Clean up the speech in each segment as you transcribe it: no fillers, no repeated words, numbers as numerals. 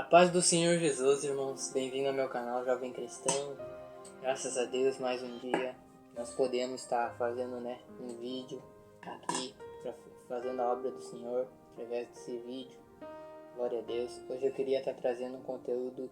Paz do Senhor Jesus, irmãos. Bem-vindo ao meu canal Jovem Cristão. Graças a Deus, mais um dia nós podemos estar fazendo um vídeo aqui, fazendo a obra do Senhor através desse vídeo. Glória a Deus. Hoje eu queria estar trazendo um conteúdo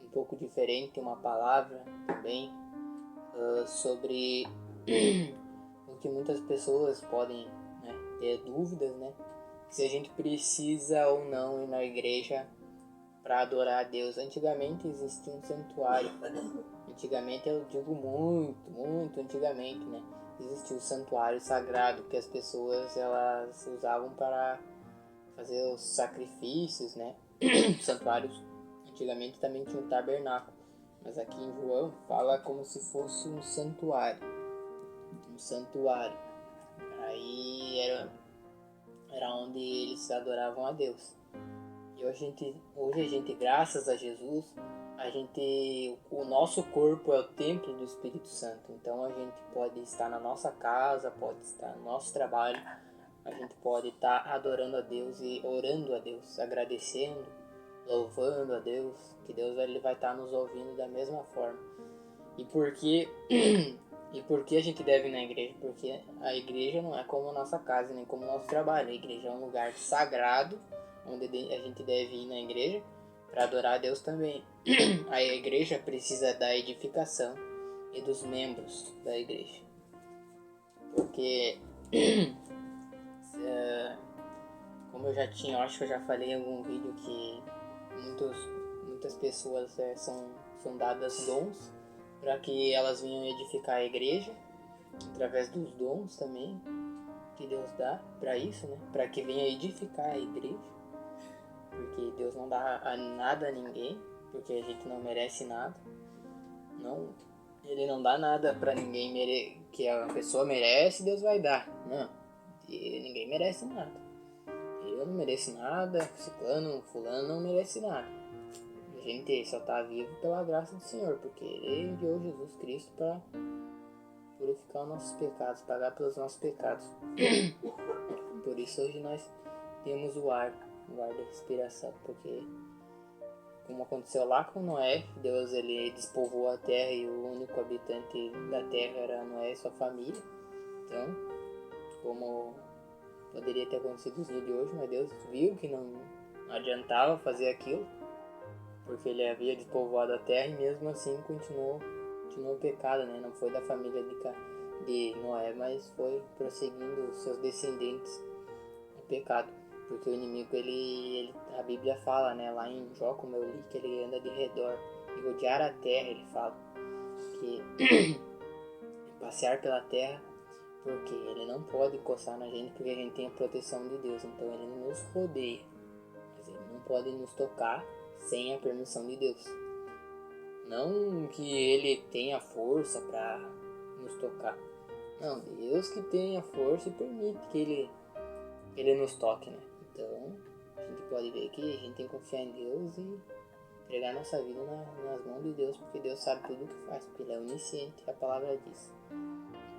um pouco diferente, uma palavra também sobre o que muitas pessoas podem ter dúvidas, se a gente precisa ou não ir na igreja para adorar a Deus. Antigamente existia um santuário. Antigamente, eu digo muito antigamente, existia o santuário sagrado que as pessoas elas usavam para fazer os sacrifícios, Santuários antigamente também tinha um tabernáculo, mas aqui em João fala como se fosse um santuário. Aí era onde eles adoravam a Deus. E hoje a gente, graças a Jesus, o nosso corpo é o templo do Espírito Santo. Então a gente pode estar na nossa casa, pode estar no nosso trabalho, a gente pode estar adorando a Deus e orando a Deus, agradecendo, louvando a Deus, que Deus ele vai estar nos ouvindo da mesma forma. E por que a gente deve ir na igreja? Porque a igreja não é como a nossa casa, nem como o nosso trabalho. A igreja é um lugar sagrado, onde a gente deve ir na igreja para adorar a Deus também. A igreja precisa da edificação e dos membros da igreja. Porque, como eu acho que eu já falei em algum vídeo que muitas pessoas são dadas dons para que elas venham edificar a igreja, através dos dons também que Deus dá para isso, para que venha edificar a igreja, porque Deus não dá nada a ninguém, porque a gente não merece nada, Ele não dá nada para ninguém que a pessoa merece, Deus vai dar, não, e ninguém merece nada, eu não mereço nada, fulano não merece nada. A gente só está vivo pela graça do Senhor, porque Ele enviou Jesus Cristo para purificar os nossos pecados, pagar pelos nossos pecados. Por isso hoje nós temos o ar da respiração, porque como aconteceu lá com Noé, Deus ele despovoou a terra e o único habitante da terra era Noé e sua família. Então, como poderia ter acontecido nos dias de hoje, mas Deus viu que não adiantava fazer aquilo, porque ele havia despovoado a terra e mesmo assim continuou o pecado, Não foi da família de Noé, mas foi prosseguindo os seus descendentes o pecado, porque o inimigo, a Bíblia fala, lá em Jó, como eu li, que ele anda de redor e rodear a terra, ele fala que passear pela terra, porque ele não pode coçar na gente, porque a gente tem a proteção de Deus, então ele nos rodeia, mas ele não pode nos tocar sem a permissão de Deus. Não que ele tenha força para nos tocar. Não, Deus que tem a força e permite que ele nos toque, Então, a gente pode ver que a gente tem que confiar em Deus e entregar nossa vida nas mãos de Deus, porque Deus sabe tudo o que faz, porque Ele é onisciente, a palavra diz.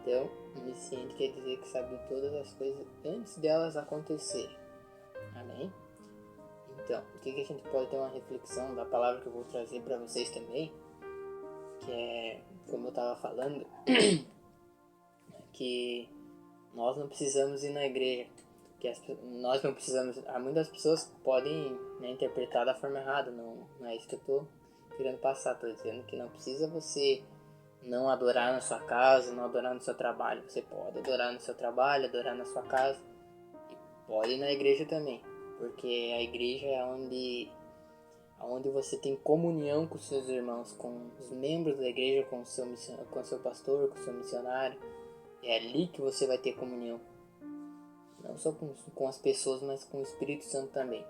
Então, onisciente quer dizer que sabe todas as coisas antes delas acontecerem. Amém? Então, o que a gente pode ter uma reflexão da palavra que eu vou trazer para vocês também, que é, como eu estava falando, que nós não precisamos ir na igreja, que nós não precisamos. Muitas pessoas podem interpretar da forma errada, não é isso que eu estou querendo passar. Estou dizendo que não precisa você não adorar na sua casa, não adorar no seu trabalho. Você pode adorar no seu trabalho, adorar na sua casa, e pode ir na igreja também, porque a igreja é onde você tem comunhão com seus irmãos, com os membros da igreja, com o seu pastor, com o seu missionário. É ali que você vai ter comunhão, não só com as pessoas, mas com o Espírito Santo também.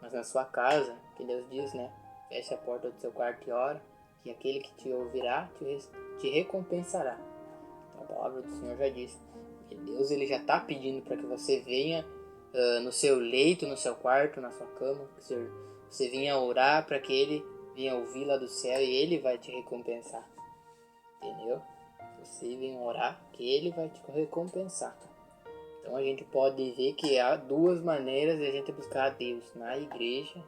Mas na sua casa, que Deus diz, feche a porta do seu quarto e ora, que aquele que te ouvirá te recompensará. Então a palavra do Senhor já diz que Deus ele já está pedindo para que você venha no seu leito, no seu quarto, na sua cama, que você venha orar para que Ele venha ouvir lá do céu e Ele vai te recompensar. Entendeu? Você venha orar que Ele vai te recompensar. Então a gente pode ver que há duas maneiras de a gente buscar a Deus: na igreja,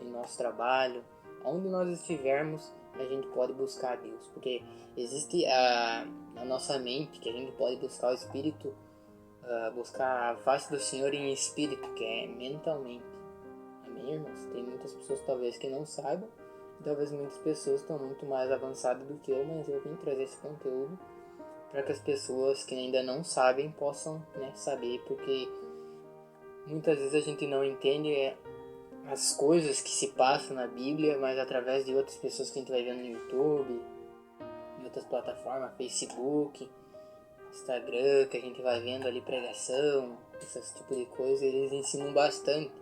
em nosso trabalho, onde nós estivermos, a gente pode buscar a Deus, porque existe a nossa mente, que a gente pode buscar o Espírito, buscar a face do Senhor em espírito, que é mentalmente. Amém, irmãos? Tem muitas pessoas talvez que não saibam, e talvez muitas pessoas estão muito mais avançadas do que eu, mas eu vim trazer esse conteúdo para que as pessoas que ainda não sabem possam, né, saber, porque muitas vezes a gente não entende as coisas que se passam na Bíblia, mas através de outras pessoas que a gente vai vendo no YouTube, em outras plataformas, Facebook, Instagram, que a gente vai vendo ali pregação, esse tipo de coisa, eles ensinam bastante.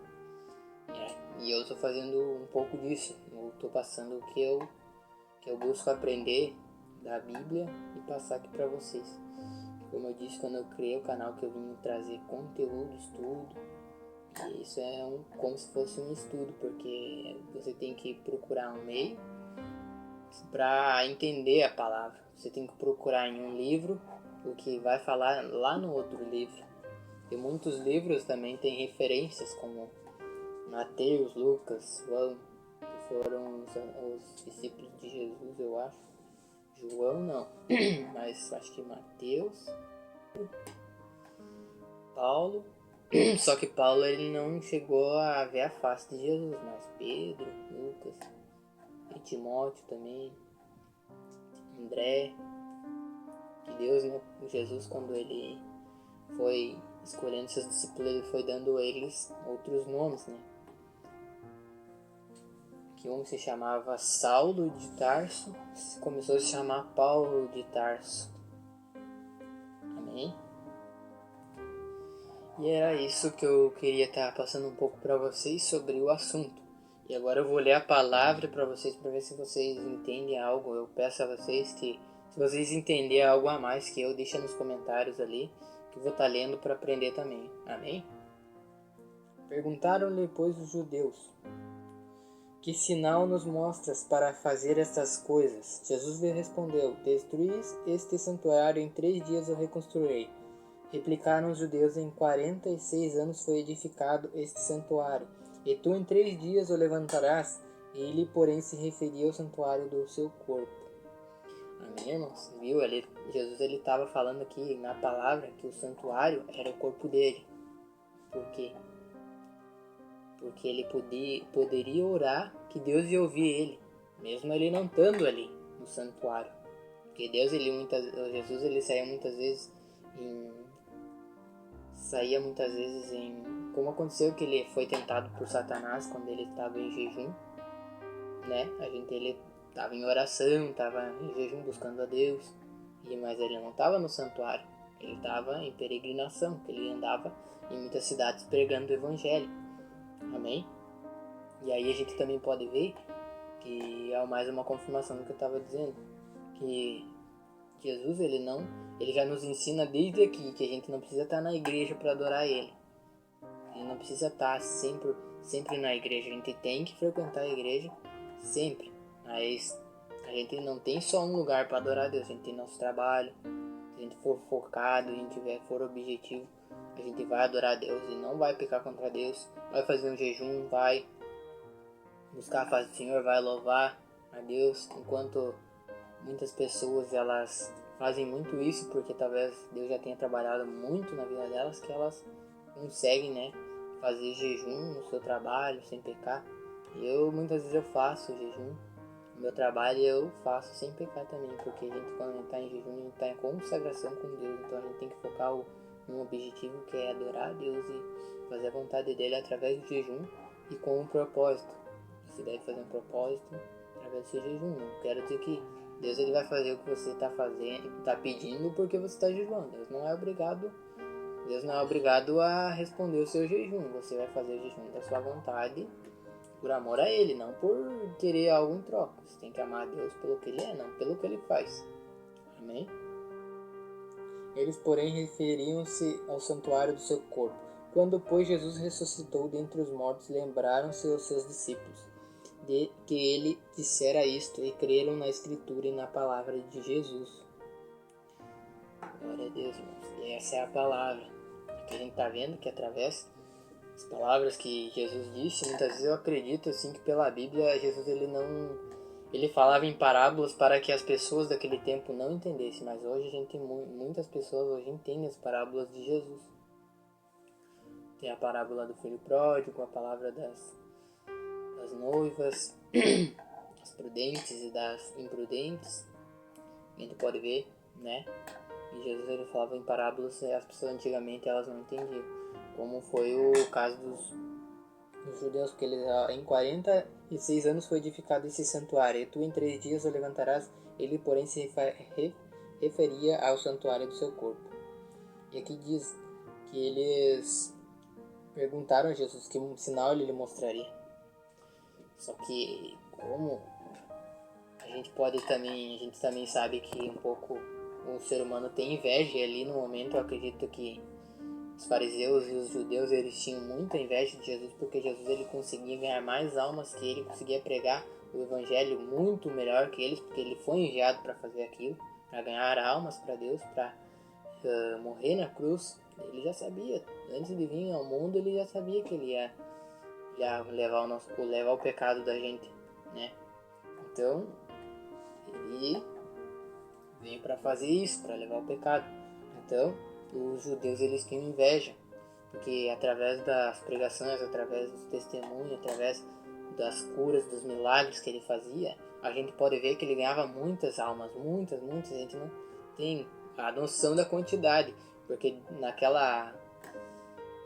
E eu estou fazendo um pouco disso, eu estou passando o que eu busco aprender da Bíblia e passar aqui para vocês. Como eu disse, quando eu criei o canal, que eu vim trazer conteúdo, estudo, e isso é como se fosse um estudo, porque você tem que procurar um meio para entender a palavra. Você tem que procurar em um livro o que vai falar lá no outro livro. E muitos livros também têm referências como Mateus, Lucas, João, que foram os discípulos de Jesus, eu acho. João não, mas acho que Mateus, Paulo. Só que Paulo ele não chegou a ver a face de Jesus, mas Pedro, Lucas e Timóteo também, André, que Deus, né, Jesus, quando ele foi escolhendo seus discípulos, ele foi dando a eles outros nomes, né? Que um se chamava Saulo de Tarso, começou a se chamar Paulo de Tarso. Amém? E era isso que eu queria estar passando um pouco para vocês sobre o assunto. E agora eu vou ler a palavra para vocês, para ver se vocês entendem algo. Eu peço a vocês que, se vocês entenderem algo a mais que eu, deixa nos comentários ali, que eu vou estar lendo para aprender também. Amém? Perguntaram-lhe, pois, os judeus: que sinal nos mostras para fazer estas coisas? Jesus lhe respondeu: destruís este santuário, em 3 dias eu reconstruirei. Replicaram os judeus: em 46 anos foi edificado este santuário, e tu em 3 dias o levantarás? Ele, porém, se referia ao santuário do seu corpo. Amém, irmãos? Viu? Jesus estava falando aqui na palavra que o santuário era o corpo dele. Por quê? Porque ele poderia orar que Deus ia ouvir ele, mesmo ele não estando ali no santuário. Porque Jesus ele saía muitas vezes como aconteceu que ele foi tentado por Satanás quando ele estava em jejum, né? Ele estava em oração, estava em jejum buscando a Deus, mas ele não estava no santuário, ele estava em peregrinação, ele andava em muitas cidades pregando o evangelho. Amém? E aí a gente também pode ver que é mais uma confirmação do que eu estava dizendo, que Jesus ele já nos ensina desde aqui que a gente não precisa estar na igreja para adorar ele. Ele não precisa estar sempre na igreja. A gente tem que frequentar a igreja sempre, mas a gente não tem só um lugar para adorar a Deus. A gente tem nosso trabalho. Se a gente for focado, se a gente for objetivo, a gente vai adorar a Deus e não vai pecar contra Deus. Vai fazer um jejum, vai buscar a face do Senhor, vai louvar a Deus. Enquanto muitas pessoas elas fazem muito isso porque talvez Deus já tenha trabalhado muito na vida delas, que elas conseguem, né, fazer jejum no seu trabalho sem pecar. Muitas vezes eu faço jejum no meu trabalho e eu faço sem pecar também, porque a gente, quando a gente está em jejum, a gente está em consagração com Deus. Então a gente tem que focar num objetivo que é adorar a Deus e fazer a vontade dele através do jejum e com um propósito. Você deve fazer um propósito através do seu jejum. Não quero dizer que Deus ele vai fazer o que você está pedindo porque você está jejuando. Deus não é obrigado a responder o seu jejum. Você vai fazer o jejum da sua vontade por amor a Ele, não por querer algo em troca. Você tem que amar a Deus pelo que Ele é, não pelo que Ele faz. Amém? Eles, porém, referiam-se ao santuário do seu corpo. Quando, pois, Jesus ressuscitou dentre os mortos, lembraram-se os seus discípulos de que ele dissera isto e creram na Escritura e na palavra de Jesus. Glória a Deus, irmãos. E essa é a palavra que a gente está vendo que através das palavras que Jesus disse, muitas vezes eu acredito assim que pela Bíblia Jesus ele falava em parábolas para que as pessoas daquele tempo não entendessem, mas hoje a gente tem muitas pessoas hoje entendem as parábolas de Jesus. Tem a parábola do filho pródigo, a palavra das noivas, as prudentes e das imprudentes. A gente pode ver, né? E Jesus ele falava em parábolas e as pessoas antigamente elas não entendiam. Como foi o caso dos judeus, porque em 46 anos foi edificado esse santuário. E tu em 3 dias o levantarás. Ele, porém, se referia ao santuário do seu corpo. E aqui diz que eles perguntaram a Jesus que sinal ele lhe mostraria. Só que como a gente também sabe que um pouco o ser humano tem inveja, e ali no momento eu acredito que os fariseus e os judeus eles tinham muita inveja de Jesus, porque Jesus ele conseguia ganhar mais almas que ele, conseguia pregar o evangelho muito melhor que eles, porque ele foi enviado para fazer aquilo, para ganhar almas para Deus, para morrer na cruz. Ele já sabia, antes de vir ao mundo, ele já sabia que ele ia levar o pecado da gente, né? Então, ele veio para fazer isso, para levar o pecado. Então, os judeus eles tinham inveja, porque através das pregações, através dos testemunhos, através das curas, dos milagres que ele fazia, a gente pode ver que ele ganhava muitas almas, muitas, a gente não tem a noção da quantidade, porque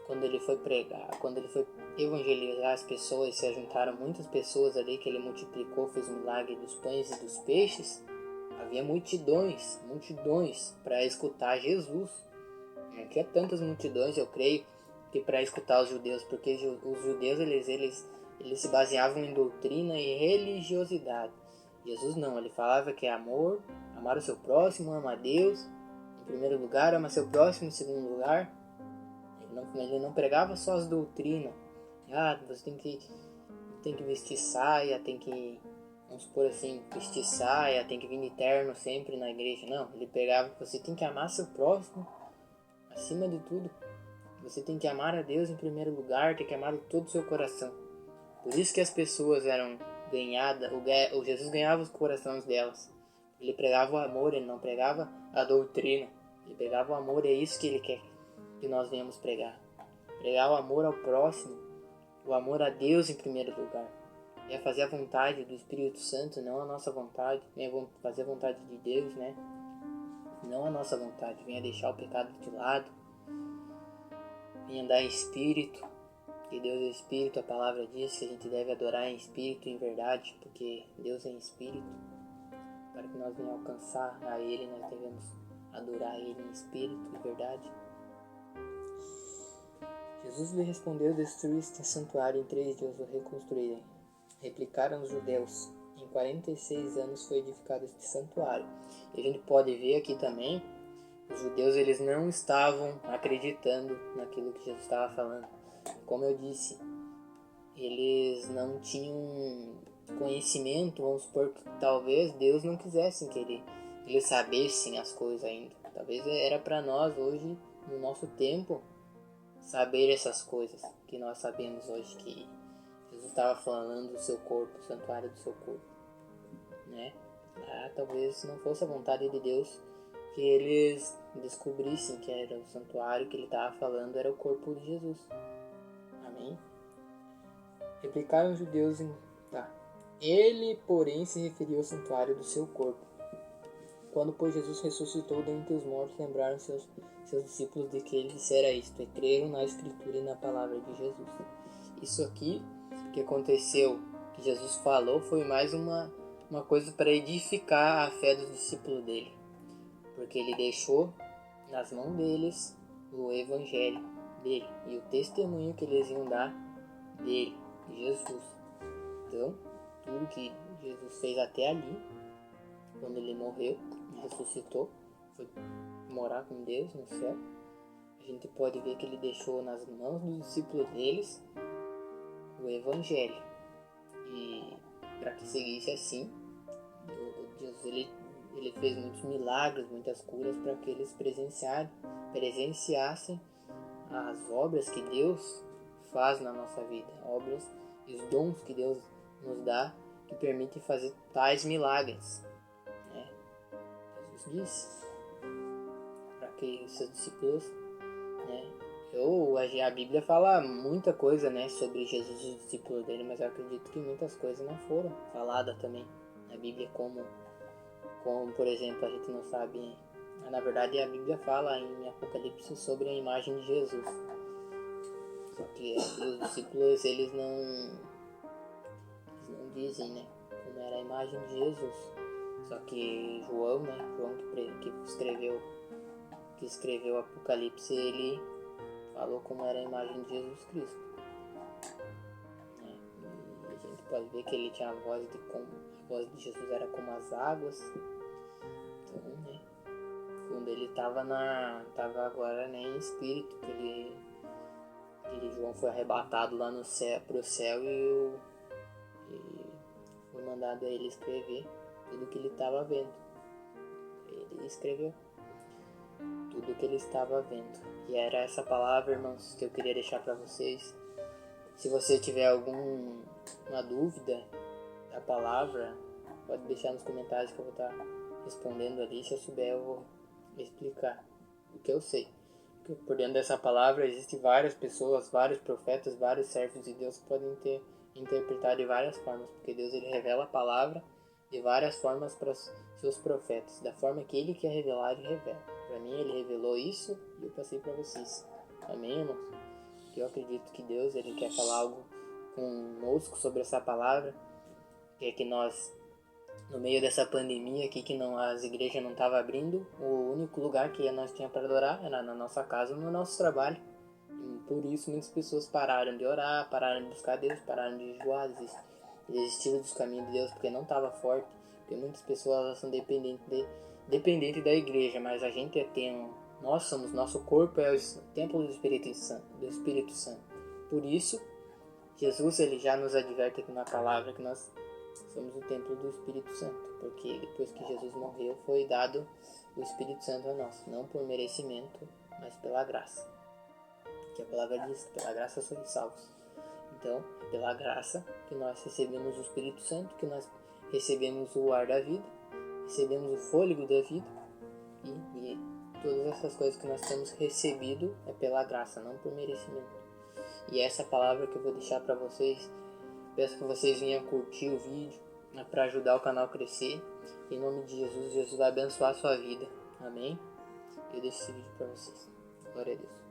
quando ele foi pregar, quando ele foi evangelizar as pessoas, se juntaram muitas pessoas ali que ele multiplicou, fez o milagre dos pães e dos peixes. Havia multidões para escutar Jesus. Não tinha tantas multidões, eu creio, que para escutar os judeus, porque os judeus eles se baseavam em doutrina e religiosidade. Jesus não, ele falava que é amor, amar o seu próximo, amar a Deus em primeiro lugar, amar seu próximo em segundo lugar. Ele não pregava só as doutrinas. Você tem que vestir saia, tem que, vamos supor assim, vestir saia, tem que vir de terno sempre na igreja. Não, ele pregava que você tem que amar seu próximo acima de tudo. Você tem que amar a Deus em primeiro lugar, tem que amar todo o seu coração. Por isso que as pessoas eram ganhadas, o Jesus ganhava os corações delas. Ele pregava o amor, ele não pregava a doutrina. Ele pregava o amor, é isso que ele quer que nós venhamos pregar. Pregar o amor ao próximo, o amor a Deus em primeiro lugar. É fazer a vontade do Espírito Santo, não a nossa vontade. Venha fazer a vontade de Deus, né? Não a nossa vontade. Venha deixar o pecado de lado. Venha andar em espírito. Que Deus é espírito, a palavra diz que a gente deve adorar em espírito e em verdade, porque Deus é em espírito. Para que nós venhamos alcançar a Ele, nós devemos adorar Ele em espírito e verdade. Jesus lhe respondeu: destruí este santuário, em 3 dias o reconstruirei. Replicaram os judeus: em 46 anos foi edificado este santuário. E a gente pode ver aqui também, os judeus eles não estavam acreditando naquilo que Jesus estava falando. Como eu disse, eles não tinham conhecimento, vamos supor que talvez Deus não quisesse que eles sabessem as coisas ainda. Talvez era para nós hoje, no nosso tempo, saber essas coisas que nós sabemos hoje, que Jesus estava falando do seu corpo, o santuário do seu corpo, né? Talvez não fosse a vontade de Deus que eles descobrissem que era o santuário que ele estava falando, era o corpo de Jesus. Amém? Replicaram os judeus Ele, porém, se referiu ao santuário do seu corpo. Quando, pois, Jesus ressuscitou dentre os mortos, lembraram seus discípulos de que ele dissera isto, e creram na Escritura e na palavra de Jesus. Isso aqui que aconteceu, que Jesus falou, foi mais uma coisa para edificar a fé dos discípulos dele. Porque ele deixou nas mãos deles o evangelho dele e o testemunho que eles iam dar dele, de Jesus. Então, tudo que Jesus fez até ali, quando ele morreu, ressuscitou, foi morar com Deus no céu, a gente pode ver que ele deixou nas mãos dos discípulos deles o evangelho. E para que seguisse assim, Jesus ele fez muitos milagres, muitas curas para que eles presenciassem as obras que Deus faz na nossa vida, obras e os dons que Deus nos dá que permitem fazer tais milagres. Né? Jesus disse para que os seus discípulos, né? A Bíblia fala muita coisa, né, sobre Jesus e os discípulos dele, mas eu acredito que muitas coisas não foram faladas também na Bíblia, como por exemplo, a gente não sabe. Na verdade, a Bíblia fala em Apocalipse sobre a imagem de Jesus. Só que os discípulos, eles não dizem, né, como era a imagem de Jesus. Só que João, né, João que escreveu Apocalipse, ele falou como era a imagem de Jesus Cristo. Né? E a gente pode ver que ele tinha a voz de Jesus era como as águas. Então, né, quando ele estava agora, né, em espírito, que João foi arrebatado lá no céu, pro céu e foi mandado a ele escrever tudo que ele estava vendo. Ele escreveu tudo que ele estava vendo. E era essa palavra, irmãos, que eu queria deixar para vocês. Se você tiver alguma dúvida da palavra, pode deixar nos comentários que eu vou estar respondendo ali. Se eu souber, eu vou explicar o que eu sei. Porque por dentro dessa palavra existem várias pessoas, vários profetas, vários servos de Deus que podem ter interpretado de várias formas. Porque Deus, ele revela a palavra de várias formas para os seus profetas. Da forma que ele quer revelar, ele revela. Para mim, ele revelou isso e eu passei para vocês. Amém, irmãos? Eu acredito que Deus, ele quer falar algo conosco sobre essa palavra. Quer que nós, no meio dessa pandemia aqui, que as igrejas não estavam abrindo, o único lugar que nós tínhamos para adorar era na nossa casa, no nosso trabalho. E por isso muitas pessoas pararam de orar, pararam de buscar Deus, pararam de jejuar, desistiram dos caminhos de Deus porque não estava forte. Porque muitas pessoas são dependentes da igreja, mas a gente nosso corpo é o templo do Espírito Santo. Por isso, Jesus, ele já nos adverte aqui na palavra que nós somos o templo do Espírito Santo, porque depois que Jesus morreu foi dado o Espírito Santo a nós, não por merecimento, mas pela graça. Que a palavra diz que pela graça sois salvos. Então, pela graça que nós recebemos o Espírito Santo, que nós recebemos o ar da vida, recebemos o fôlego da vida e todas essas coisas que nós temos recebido é pela graça, não por merecimento. E essa palavra que eu vou deixar para vocês, peço que vocês venham curtir o vídeo, né, para ajudar o canal a crescer. Em nome de Jesus, Jesus vai abençoar a sua vida. Amém? Eu deixo esse vídeo para vocês. Glória a Deus.